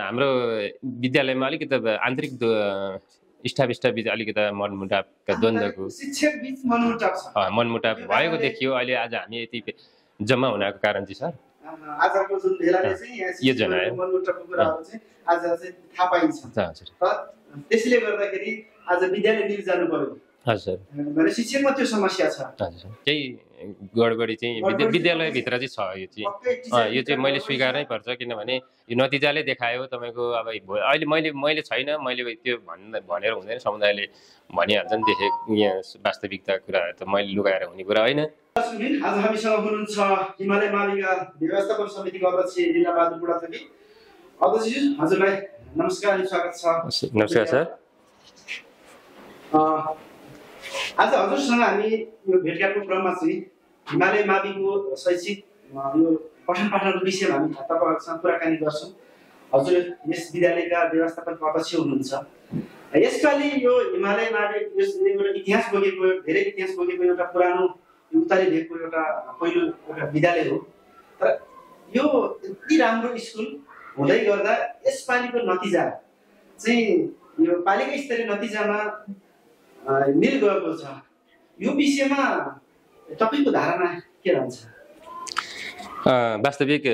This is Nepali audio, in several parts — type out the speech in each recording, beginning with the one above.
हाम्रो विद्यालयमा अलिकति आन्तरिक स्टाफ बीच अलिकति मनमुटावका द्वन्द्वको शिक्षक बीच मनमुटाव छ मनमुटाव भएको देखियो। अहिले आज हामी यति जम्मा हुनको कारण चाहिँ सर आजको जुन भेलाले चाहिँ यहाँ मनमुटावको कुराहरू चाहिँ आज चाहिँ थाहा पाइन्छ। हजुर त्यसले गर्दाखेरि आज विद्यालय लिएर जानु पर्यो। हजुर भने शिक्षकमा त्यो समस्या छ। हजुर केही गडबडी चाहिँ विद्यालयभित्र चाहिँ छ। यो चाहिँ मैले स्वीकार्नै पर्छ, किनभने यो नतिजाले देखायो तपाईको। अब अहिले मैले छैन, मैले त्यो भनेर हुँदैन, समुदायले भनिहाल्छन्। देखे यहाँ वास्तविकता कुरा त मैले लुगाएर हुने कुरा होइन। आज हामीसँग हुनुहुन्छ हिमालय माविका व्यवस्थापन समितिको अध्यक्ष लीलाबहादुर बुढाथोकी। अध्यक्षज्यू हजुरलाई नमस्कार अनि स्वागत छ। नमस्कार सर। आज हजुरसँग हामी यो भेटघाटको क्रममा चाहिँ हिमालय माविको शैक्षिक यो पठन पाठनको विषयमा हामी तपाईँहरूसँग कुराकानी गर्छौँ। हजुर यस विद्यालयका व्यवस्थापक अध्यक्ष हुनुहुन्छ। यसपालि यो हिमालय मावि एउटा इतिहास बोकेको, धेरै इतिहास बोकेको एउटा पुरानो उत्तरी भेगको एउटा पहिलो एउटा विद्यालय हो। तर यो यति राम्रो स्कुल हुँदै गर्दा यसपालिको नतिजा चाहिँ यो पालिका स्तरीय नतिजामा निल गएको छ। यो विषयमा तपाईको धारणा के रहन्छ? वास्तविक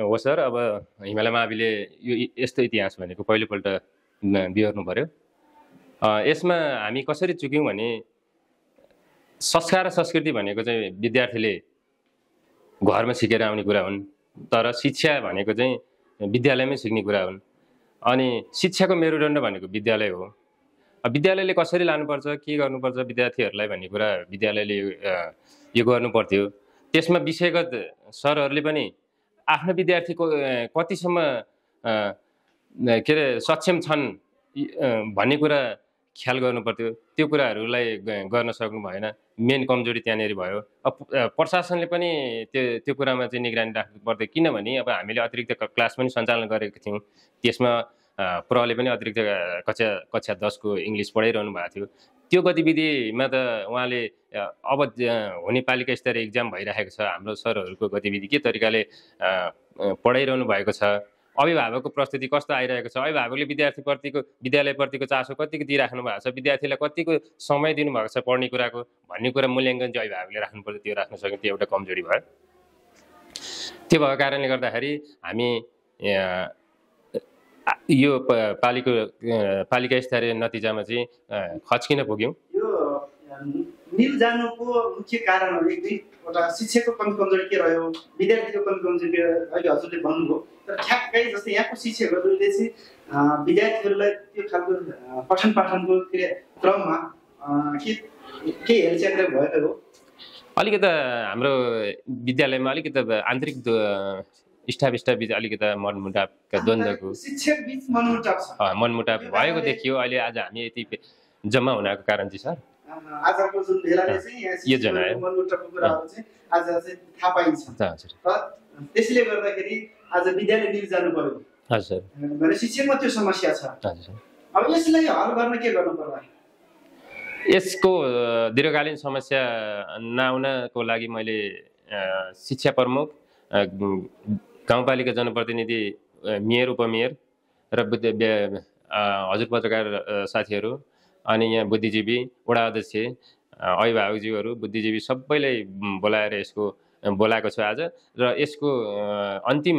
हो सर। अब हिमालय माविले यो यस्तो इतिहास भनेको पहिलोपल्ट बिहोर्नु पर्यो। यसमा हामी कसरी चुक्यौँ भने संस्कार र संस्कृति भनेको चाहिँ विद्यार्थीले घरमा सिकेर आउने कुरा हुन्, तर शिक्षा भनेको चाहिँ विद्यालयमै सिक्ने कुरा हुन्। अनि शिक्षाको मेरुदण्ड भनेको विद्यालय हो। विद्यालयले कसरी लानुपर्छ, के गर्नुपर्छ विद्यार्थीहरूलाई भन्ने कुरा विद्यालयले यो गर्नु पर्थ्यो। त्यसमा विषयगत सरहरूले पनि आफ्नो विद्यार्थीको कतिसम्म के अरे सक्षम छन् भन्ने कुरा ख्याल गर्नु पर्थ्यो। त्यो कुराहरूलाई गर्न सक्नु भएन। मेन कमजोरी त्यहाँनिर भयो। प्रशासनले पनि त्यो कुरामा चाहिँ निगरानी राख्नु पर्थ्यो, किनभने अब हामीले अतिरिक्त क्लास पनि सञ्चालन गरेको थियौँ। त्यसमा प्रले पनि अतिरिक्त कक्षा 10 को इङ्ग्लिस पढाइरहनु भएको थियो। त्यो गतिविधिमा त उहाँले अब हुने पालिका स्तरीय इक्जाम भइरहेको छ, हाम्रो सरहरूको गतिविधि के तरिकाले पढाइरहनु भएको छ, अभिभावकको प्रस्तुति कस्तो आइरहेको छ, अभिभावकले विद्यालयप्रतिको चासो कतिको दिइराख्नु भएको छ, विद्यार्थीलाई कतिको समय दिनुभएको छ पढ्ने कुराको भन्ने कुरा मूल्याङ्कन चाहिँ अभिभावकले राख्नु पर्यो। त्यो राख्न सक्यो, त्यो एउटा कमजोरी भयो। त्यो भएको कारणले गर्दाखेरि हामी यो पालिका स्तरीय नतिजामा चाहिँ खच्किन पुग्यौँ। यो निल जानुको मुख्य कारणहरू एक दुईवटा शिक्षकको कमजोरी के रह्यो, विद्यार्थीको कमजोरी अहिले हजुरले भन्नुभयो। तर ठ्याक्कै जस्तै यहाँको शिक्षकहरूले चाहिँ विद्यार्थीहरूलाई त्यो खालको पठन पाठनको क्रममा के हेलचेक्र भएको हो? अलिकति हाम्रो विद्यालयमा अलिकति आन्तरिक स्टाफ बीच अलिकति मनमुटावका द्वन्द्वको शिक्षक बीच मनमुटाव भएको देखियो। अहिले आज हामी यति जम्मा हुनको कारण चाहिँ सर आजको जुन भेलाले चाहिँ यहाँ मनमुटावको कुराहरू चाहिँ आज चाहिँ थाहा पाइन्छ। हजुर त्यसले गर्दाखेरि आज विद्यालय लिएर जानु पर्यो। हजुर भने शिक्षकमा त्यो समस्या छ। हजुर अब यसलाई हल गर्न के गर्नु पर्ला? यसको दीर्घकालीन समस्या नआउनको लागि मैले शिक्षा प्रमुख, गाउँपालिका जनप्रतिनिधि, मेयर, उपमेयर र हजुर पत्रकार साथीहरू, अनि यहाँ बुद्धिजीवी, वडा अध्यक्ष, अभिभावकज्यूहरू, बुद्धिजीवी सबैलाई बोलाएर यसको बोलाएको छु आज। र यसको अन्तिम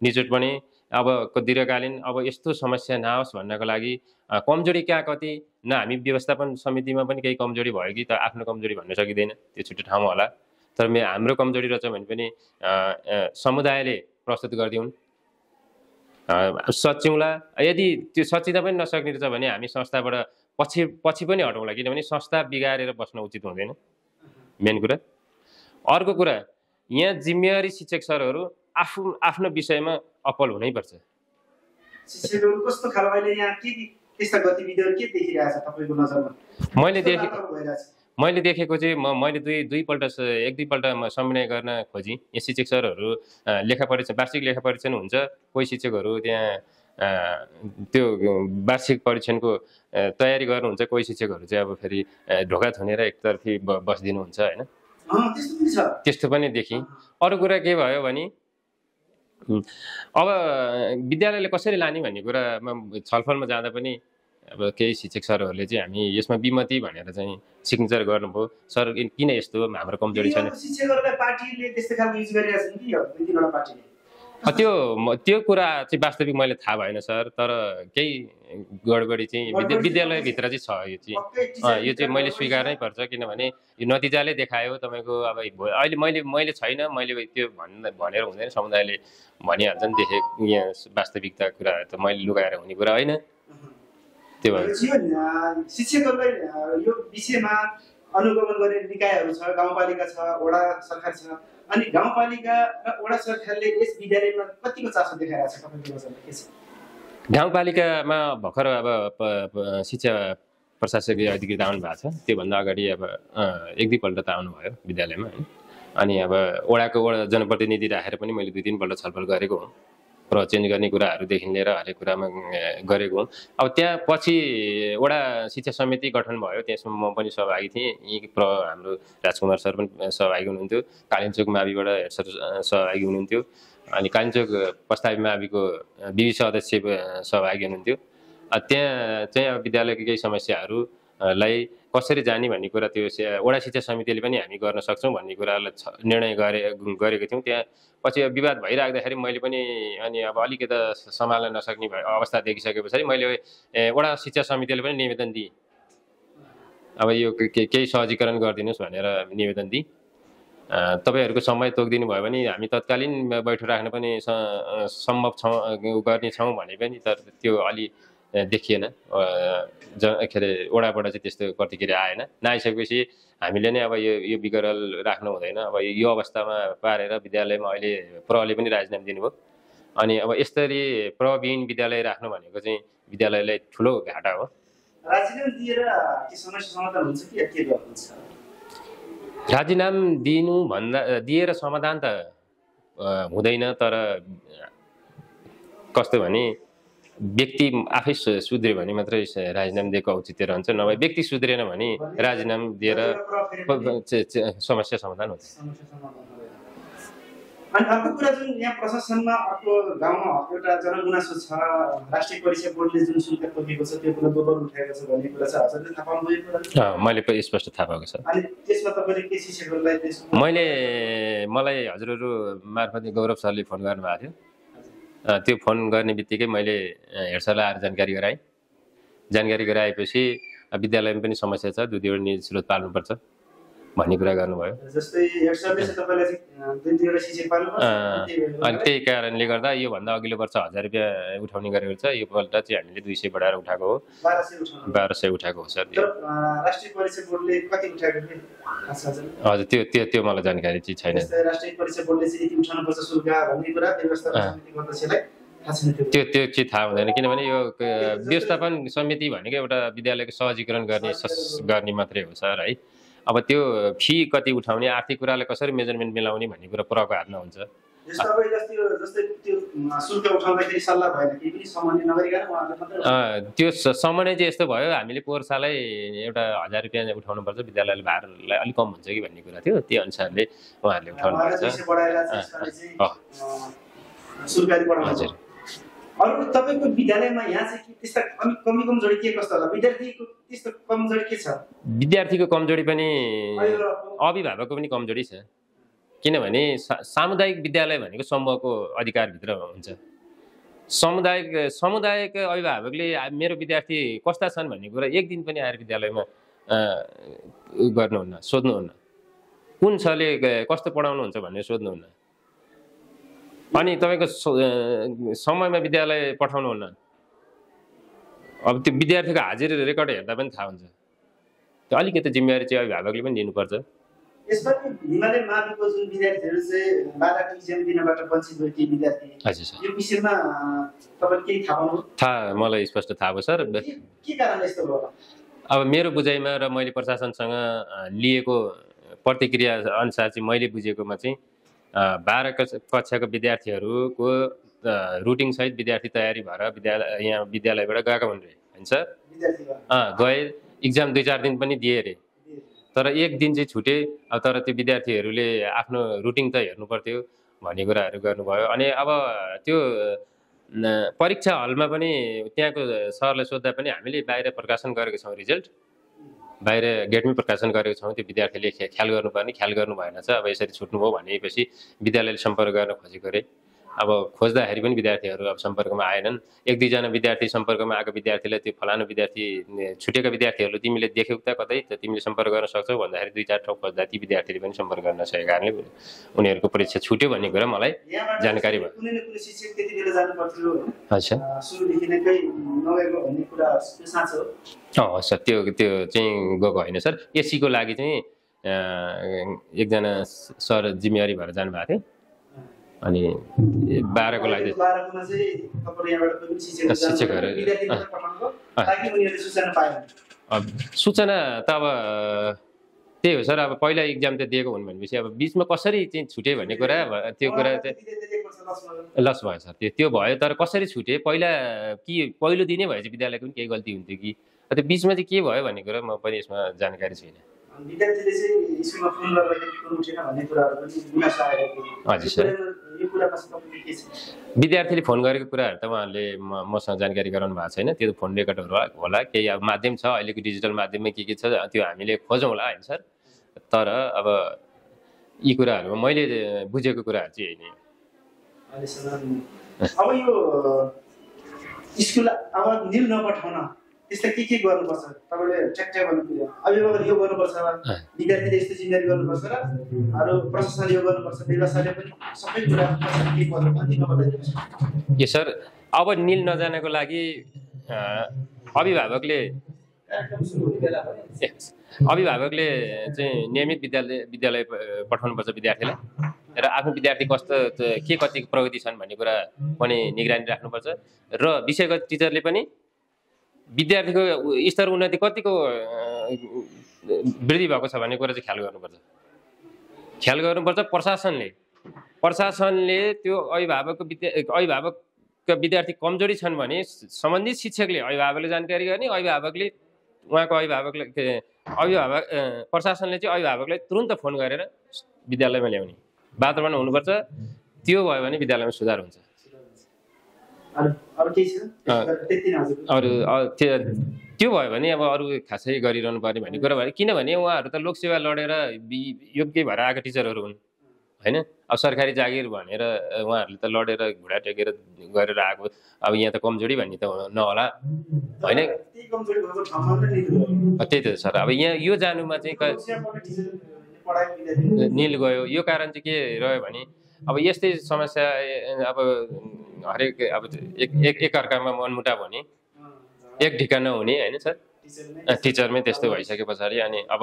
निचोड पनि अबको दीर्घकालीन अब यस्तो समस्या नआओस् भन्नको लागि कमजोरी कहाँ कति न हामी व्यवस्थापन समितिमा पनि केही कमजोरी भयो कि त आफ्नो कमजोरी भन्न सकिँदैन, त्यो छुट्टै ठाउँमा होला। तर हाम्रो कमजोरी रहेछ भने पनि समुदायले प्रस्तुत गरिदिउन्, सच्याउँला। यदि त्यो सचिँदा पनि नसक्ने रहेछ भने हामी संस्थाबाट पछि पनि हटाउँला, किनभने संस्था बिगारेर बस्न उचित हुँदैन, मेन कुरा। अर्को कुरा, यहाँ जिम्मेवारी शिक्षक सरहरू आफ्नो विषयमा अप्पल हुनैपर्छ। शिक्षकहरू कस्तो खालको अहिले यहाँ के त्यस्ता गतिविधिहरू के देखिरहेछ तपाईँको नजरमा? मैले देखेको चाहिँ मैले दुईपल्ट एक दुईपल्ट समन्वय गर्न खोजेँ। यहाँ शिक्षक सरहरू लेखा परीक्षण, वार्षिक लेखा परीक्षण हुन्छ, कोही शिक्षकहरू त्यहाँ त्यो वार्षिक परीक्षणको तयारी गर्नुहुन्छ, कोही शिक्षकहरू चाहिँ अब फेरि ढोका थुनेर एकतर्फी बसिदिनुहुन्छ होइन, त्यस्तो पनि देखेँ। अरू कुरा के भयो भने अब विद्यालयले कसरी लाने भन्ने कुरामा छलफलमा जाँदा पनि अब केही शिक्षक सरहरूले चाहिँ हामी यसमा विमति भनेर चाहिँ सिग्नेचर गर्नुभयो। सर किन यस्तो हाम्रो कमजोरी छैन शिक्षकहरूलाई पार्टीले त्यस्तो खालको युज गरिरहेको छन् कि दुई तिनवटा पार्टीले त्यो कुरा चाहिँ वास्तविक मैले थाहा भएन सर, तर केही गडबडी चाहिँ विद्यालयभित्र चाहिँ छ। यो चाहिँ मैले स्वीकार्नै पर्छ, किनभने यो नतिजाले देखायो तपाईँको। अब अहिले मैले छैन, मैले त्यो भनेर हुँदैन, समुदायले भनिहाल्छन्। देखे यहाँ वास्तविकता कुराहरू त मैले लुगाएर हुने कुरा होइन। त्यो भएर शिक्षकहरूलाई यो विषयमा अनुगमन गर्ने निकायहरू छ, गाउँपालिका छ, वडा सरकार छ, अनि गाउँपालिका र वडा सरकारले यस विद्यालयमा कतिको चासो देखाइरहेको छ तपाईँको नजरमा के छ? गाउँपालिकामा भर्खर अब शिक्षा प्रशासकीय अधिकृत आउनु भएको छ। त्योभन्दा अगाडि अब एक दुईपल्ट त आउनुभयो विद्यालयमा होइन। अनि अब वडा जनप्रतिनिधि राखेर पनि मैले 2-3 पल्ट छलफल गरेको हुँ। चेन्ज गर्ने कुराहरूदेखि लिएर हरेक कुरामा गरेको हुँ। अब त्यहाँ पछि वडा शिक्षा समिति गठन भयो, त्यसमा म पनि सहभागी थिएँ। हाम्रो राजकुमार सर पनि सहभागी हुनुहुन्थ्यो, कालिम्चोक माविबाट हेड सर सहभागी हुनुहुन्थ्यो, अनि कालिम्चोक प्रस्तावित माविको विवि सदस्य सहभागी हुनुहुन्थ्यो। त्यहाँ चाहिँ अब विद्यालयको केही समस्याहरूलाई कसरी जाने भन्ने कुरा त्यो वडा शिक्षा समितिले पनि हामी गर्न सक्छौँ भन्ने कुरालाई निर्णय गरेको थियौँ। त्यहाँ पछि विवाद भइराख्दाखेरि मैले पनि अनि अब अलिकति सम्हाल्न नसक्ने अवस्था देखिसके पछाडि मैले वडा शिक्षा समितिले पनि निवेदन दिएँ। अब यो केही सहजीकरण गरिदिनुहोस् भनेर निवेदन दिएँ। तपाईँहरूको समय तोकिदिनु भयो भने हामी तत्कालीन बैठक राख्न पनि सम्भव गर्ने छौँ भने पनि, तर त्यो अलि देखिएन। के अरे वडाबाट चाहिँ त्यस्तो प्रतिक्रिया आएन। नआइसकेपछि हामीले नै अब यो विकराल राख्नु हुँदैन। अब यो अवस्थामा पारेर विद्यालयमा अहिले प्रहले पनि राजीनामा दिनुभयो। अनि अब यसरी प्रविहीन विद्यालय राख्नु भनेको चाहिँ विद्यालयलाई ठुलो घाटा हो। राजीनामा दिएर के समस्या समाधान हुन्छ कि के गर्नुहुन्छ? राजीनामा दिएर समाधान त हुँदैन, तर कस्तो भने व्यक्ति आफै सुध्रियो भने मात्रै राजीनामा दिएको औचित्य रहन्छ, नभए व्यक्ति सुध्रिएन भने राजीनामा दिएर समस्या समाधान हुन्छ। अनि अर्को कुरा जुन यहाँ प्रशासनमा अर्को गाउँमा एउटा जनगुनासो छ, राष्ट्रिय परीक्षा बोर्डले जुन शुल्क तोकेको छ त्यो कुरा दोब्बर उठाएको छ भन्ने कुरा छ, हजुरले थाहा पाउनुभयो? मैले पनि स्पष्ट थाहा पाएको छ। अनि त्यसमा तपाईँले के शिक्षकहरूलाई मलाई हजुरहरू मार्फत गौरव सरले फोन गर्नुभएको थियो। त्यो फोन गर्ने बित्तिकै मैले हेड सरलाई आएर जानकारी गराएपछि विद्यालयमा पनि समस्या छ, 2-3 निजी स्रोत पाल्नुपर्छ भन्ने कुरा गर्नुभयो। जस्तै हेड सरले चाहिँ तपाईलाई 2-3 शिक्षक पाल्नुपर्छ, अनि त्यही कारणले गर्दा योभन्दा अघिल्लो वर्ष 1000 रुपियाँ उठाउने गरेको छ। योपल्ट चाहिँ हामीले 200 बढाएर उठाएको हो, 1200 उठाएको हो सर। राष्ट्रिय परीक्षा बोर्डले कति उठाएको थियो? हजुर त्यो मलाई जानकारी चाहिँ छैन। राष्ट्रिय परीक्षा बोर्डले चाहिँ यति उठाउनुपर्छ शुल्क भन्ने कुरा व्यवस्थापन समितिको अध्यक्षलाई थाहा छैन। त्यो चाहिँ थाहा हुँदैन, किनभने यो व्यवस्थापन समिति भनेको एउटा विद्यालयको सहजीकरण गर्ने मात्रै हो सर है। अब त्यो फी कति उठाउने, आर्थिक कुरालाई कसरी मेजरमेन्ट मिलाउने भन्ने कुरा प्रको हातमा हुन्छ। त्यो समन्वय चाहिँ यस्तो भयो, हामीले पोहोर सालै एउटा 1000 रुपियाँ उठाउनुपर्छ, विद्यालयले भारलाई अलिक कम हुन्छ कि भन्ने कुरा थियो। त्यो अनुसारले उहाँहरूले उठाउनु पर्छ। अरू तपाईको विद्यालयमा यहाँ चाहिँ त्यस्ता कमी कमजोरी के कस्तो होला? विद्यार्थीको त्यस्तो कमजोरी के छ? विद्यार्थीको कमजोरी पनि अभिभावकको पनि कमजोरी छ, किनभने सामुदायिक विद्यालय भनेको समूहको अधिकारभित्र हुन्छ। समुदायको अभिभावकले मेरो विद्यार्थी कस्ता छन् भन्ने कुरा एक दिन पनि आएर विद्यालयमा गर्नुहुन्न, सोध्नुहुन्न। कुन सरले कस्तो पढाउनुहुन्छ भनेर सोध्नुहुन्न। अनि तपाईँको समयमा विद्यालय पठाउनुहुन्न। अब त्यो विद्यार्थीको हाजिर रेकर्ड हेर्दा पनि थाहा हुन्छ। त्यो अलिकति जिम्मेवारी चाहिँ अभिभावकले पनि लिनुपर्छ। यसमा हिमालय माविको जुन विद्यार्थीहरू चाहिँ 12 इक्जाम दिनबाट वञ्चित भएका विद्यार्थी, हजुर सर, यो विषयमा तपाईले के थाहा पाउनु? थाहा मलाई स्पष्ट थाहा भयो सर। के कारणले यस्तो भयो? अब मेरो बुझाइमा र मैले प्रशासनसँग लिएको प्रतिक्रिया अनुसार चाहिँ मैले बुझेकोमा चाहिँ 12 कक्षाको विद्यार्थीहरूको रुटिन सहित विद्यार्थी तयारी भएर यहाँ विद्यालयबाट गएका हुन् रे, होइन सर? गए, इक्जाम 2-4 दिन पनि दिए रे, तर एक दिन चाहिँ छुटे। अब तर त्यो विद्यार्थीहरूले आफ्नो रुटिन त हेर्नु पर्थ्यो। भन्ने कुराहरू गर्नुभयो। अनि अब त्यो परीक्षा हलमा पनि त्यहाँको सरलाई सोद्धा पनि हामीले बाहिर प्रकाशन गरेको छौँ, रिजल्ट बाहिर गेटमै प्रकाशन गरेको छौँ, त्यो विद्यार्थीले ख्याल गर्नुपर्ने, ख्याल गर्नु भएन छ, अब यसरी छुट्नुभयो भनेपछि विद्यालयले सम्पर्क गर्न खोजेको अरे। अब खोज्दाखेरि पनि विद्यार्थीहरू अब सम्पर्कमा आएनन्। 1-2 जना विद्यार्थी सम्पर्कमा आएको विद्यार्थीलाई त्यो फलानु विद्यार्थी छुटेका विद्यार्थीहरू तिमीले देख्यौ त कतै, त तिमीले सम्पर्क गर्न सक्छौ भन्दाखेरि 2-4 ठाउँ खोज्दा ती विद्यार्थीले पनि सम्पर्क गर्न नसकेको कारणले उनीहरूको परीक्षा छुट्यो भन्ने कुरा मलाई जानकारी भयो। कुनै न कुनै शिक्षक त्यति बेला जानु पर्थ्यो हैन? अच्छा, सुरुदेखि नै कही नगएको भन्ने कुरा साँचो हो? सर त्यो चाहिँ गएको होइन सर। एसीको लागि चाहिँ एकजना सर जिम्मेवारी भएर जानुभएको थियो, अनि 12को लागि सूचना त अब त्यही हो सर। अब पहिला इक्जाम त दिएको हुन् भनेपछि अब बिचमा कसरी चाहिँ छुटे भन्ने कुरा, त्यो कुरा चाहिँ लस भयो सर। त्यो भयो, तर कसरी छुटे पहिला कि पहिलो दिनै भएपछि विद्यालयको पनि केही गल्ती हुन्थ्यो कि त्यो बिचमा चाहिँ के भयो भन्ने कुरा म पनि यसमा जानकारी छैन। विद्यार्थीले चाहिँ स्कुलमा फोन गर्दाखेरि फोन उठेन भन्ने कुराहरू पनि गुनासो आएको थियो। हजुर सर, यो कुरामा तपाईले के छ? विद्यार्थीले फोन गरेको कुराहरू त उहाँहरूले मसँग जानकारी गराउनु भएको छैन। त्यो फोन रेकर्डहरू होला, केही अब माध्यम छ, अहिलेको डिजिटल माध्यममा के छ त्यो हामीले खोजौँला होइन सर। तर अब यी कुराहरूमा मैले बुझेको कुराहरू चाहिँ होइन। अब यो स्कुल अब निल नपठाउन त्यसलाई के गर्नुपर्छ तपाईले ट्याक्ट्या भन्नु? अभिभावकले यो गर्नुपर्छ, विद्यार्थीले यस्तो जिम्मेवारी गर्नुपर्छ र अरू प्रशासनले यो गर्नुपर्छ, व्यवस्थाले पनि सबै कुरा के गर्नु भन्ने बताइदिनुहोस्। यो सर, अब निल नजानको लागि अभिभावकले चाहिँ नियमित विद्यालय पठाउनुपर्छ विद्यार्थीलाई, र आफ्नो विद्यार्थी कस्तो के कति प्रगति छन् भन्ने कुरा पनि निगरानी राख्नुपर्छ, र विषयगत टिचरले पनि विद्यार्थीको स्तर उन्नति कतिको वृद्धि भएको छ भन्ने कुरा चाहिँ ख्याल गर्नुपर्छ। प्रशासनले त्यो अभिभावकका विद्यार्थी कमजोरी छन् भने सम्बन्धित शिक्षकले अभिभावकले जानकारी गर्ने, प्रशासनले चाहिँ अभिभावकलाई तुरन्त फोन गरेर विद्यालयमा ल्याउने वातावरण हुनुपर्छ। त्यो भयो भने विद्यालयमा सुधार हुन्छ। त्यो भयो भने अब अरू खासै गरिरहनु पर्ने भन्ने कुरा भयो। किनभने उहाँहरू त लोकसेवा लडेर योग्य भएर आएका टिचरहरू हुन् होइन। अब सरकारी जागिर भनेर उहाँहरूले त लडेर घुँडा टेकेर गरेर आएको, अब यहाँ त कमजोरी भन्ने त नहोला होइन। त्यही त सर, अब यहाँ यो जानुमा चाहिँ निल गयो। यो कारण चाहिँ के रह्यो भने अब यस्तै समस्या अब हरेक अब एकअर्कामा मनमुटाव हुने, एक ढिका नहुने होइन सर। टिचरमै त्यस्तो भइसके पछाडि अनि अब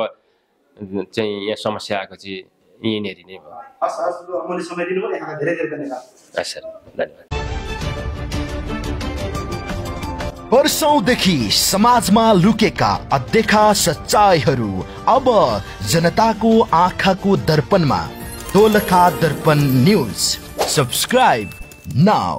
चाहिँ यहाँ समस्या आएको चाहिँ यहीँनेरि नै भयो। सर धन्यवाद। वर्षौंदेखि समाजमा लुकेका अनदेखा सच्चाइहरू अब जनताको आँखाको दर्पणमा। Dolakha Darpan news, subscribe now।